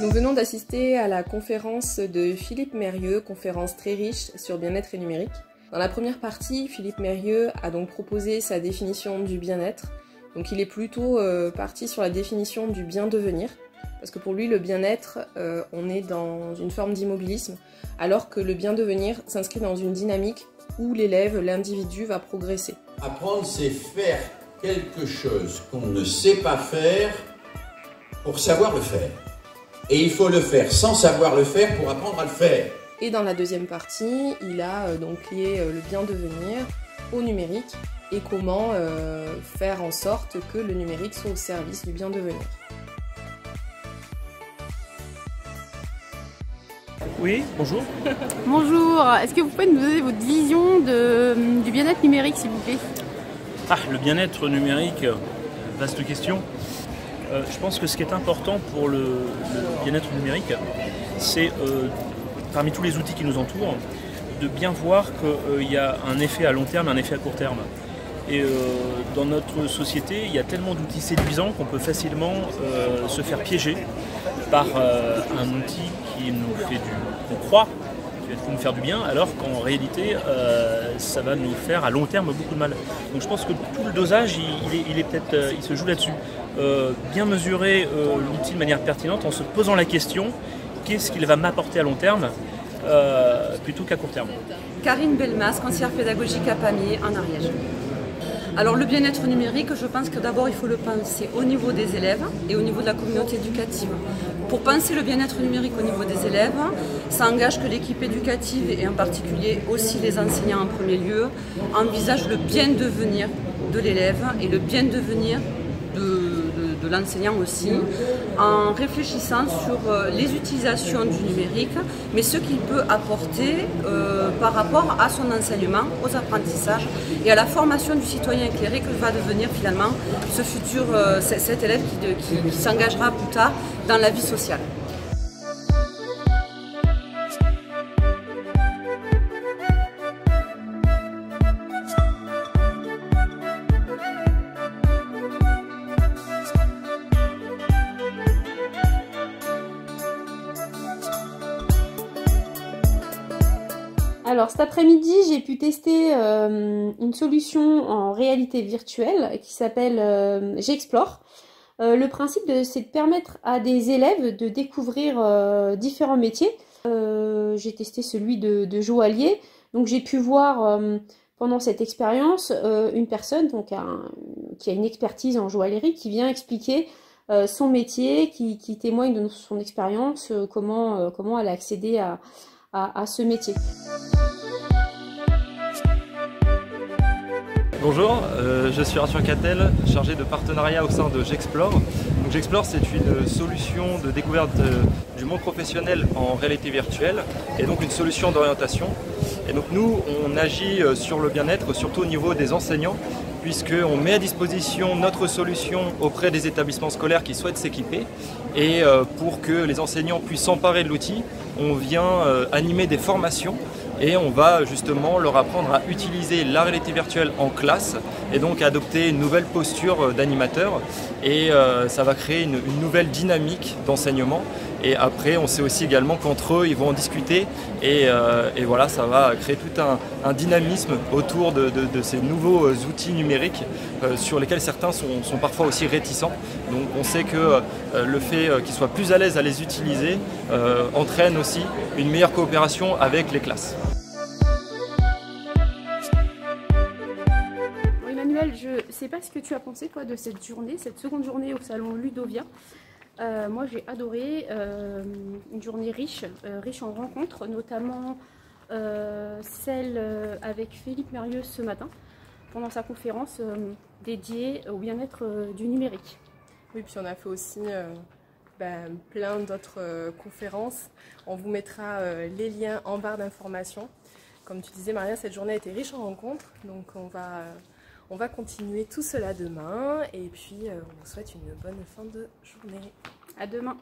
Nous venons d'assister à la conférence de Philippe Mérieux, conférence très riche sur bien-être et numérique. Dans la première partie, Philippe Mérieux a donc proposé sa définition du bien-être. Donc il est plutôt parti sur la définition du bien devenir, parce que pour lui le bien-être, on est dans une forme d'immobilisme, alors que le bien devenir s'inscrit dans une dynamique où l'élève, l'individu va progresser. Apprendre, c'est faire quelque chose qu'on ne sait pas faire pour savoir le faire. Et il faut le faire sans savoir le faire pour apprendre à le faire. Et dans la deuxième partie, il a donc lié le bien devenir au numérique et comment faire en sorte que le numérique soit au service du bien devenir. Oui, bonjour. Bonjour, est-ce que vous pouvez nous donner votre vision du bien-être numérique, s'il vous plaît? Le bien-être numérique, vaste question. Je pense que ce qui est important pour le bien-être numérique, c'est, parmi tous les outils qui nous entourent, de bien voir qu'il y a un effet à long terme et un effet à court terme. Et dans notre société, il y a tellement d'outils séduisants qu'on peut facilement se faire piéger par un outil qui nous fait qu'on croit qui va nous faire du bien, alors qu'en réalité, ça va nous faire à long terme beaucoup de mal. Donc je pense que tout le dosage, il se joue là-dessus. Bien mesurer l'outil de manière pertinente en se posant la question qu'est-ce qu'il va m'apporter à long terme plutôt qu'à court terme. Karine Belmas, conseillère pédagogique à Pamiers en Ariège. Alors le bien-être numérique, je pense que d'abord il faut le penser au niveau des élèves et au niveau de la communauté éducative. Pour penser le bien-être numérique au niveau des élèves, ça engage que l'équipe éducative et en particulier aussi les enseignants en premier lieu envisagent le bien devenir de l'élève et le bien devenir de l'enseignant aussi, en réfléchissant sur les utilisations du numérique, mais ce qu'il peut apporter par rapport à son enseignement, aux apprentissages et à la formation du citoyen éclairé que va devenir finalement ce futur, cet élève qui s'engagera plus tard dans la vie sociale. Alors cet après-midi, j'ai pu tester une solution en réalité virtuelle qui s'appelle J'explore. Le principe, c'est de permettre à des élèves de découvrir différents métiers. J'ai testé celui de joaillier, donc j'ai pu voir pendant cette expérience une personne qui a une expertise en joaillerie qui vient expliquer son métier, qui témoigne de son expérience, comment elle a accédé à ce métier. Bonjour, je suis Arthur Cattel, chargé de partenariat au sein de J'explore. J'explore, c'est une solution de découverte du monde professionnel en réalité virtuelle et donc une solution d'orientation. Et donc nous, on agit sur le bien-être, surtout au niveau des enseignants, puisqu'on met à disposition notre solution auprès des établissements scolaires qui souhaitent s'équiper. Et pour que les enseignants puissent s'emparer de l'outil, on vient animer des formations et on va justement leur apprendre à utiliser la réalité virtuelle en classe et donc à adopter une nouvelle posture d'animateur. Et ça va créer une nouvelle dynamique d'enseignement. Et après, on sait aussi également qu'entre eux, ils vont en discuter et voilà, ça va créer tout un dynamisme autour de ces nouveaux outils numériques sur lesquels certains sont parfois aussi réticents. Donc on sait que le fait qu'ils soient plus à l'aise à les utiliser entraîne aussi une meilleure coopération avec les classes. Bon, Emmanuel, je ne sais pas ce que tu as pensé toi de cette journée, cette seconde journée au salon Ludovia. Moi j'ai adoré, une journée riche en rencontres, notamment celle avec Philippe Mérieux ce matin, pendant sa conférence dédiée au bien-être du numérique. Oui, puis on a fait aussi plein d'autres conférences. On vous mettra les liens en barre d'informations. Comme tu disais Maria, cette journée a été riche en rencontres, donc on va continuer tout cela demain et puis on vous souhaite une bonne fin de journée. À demain.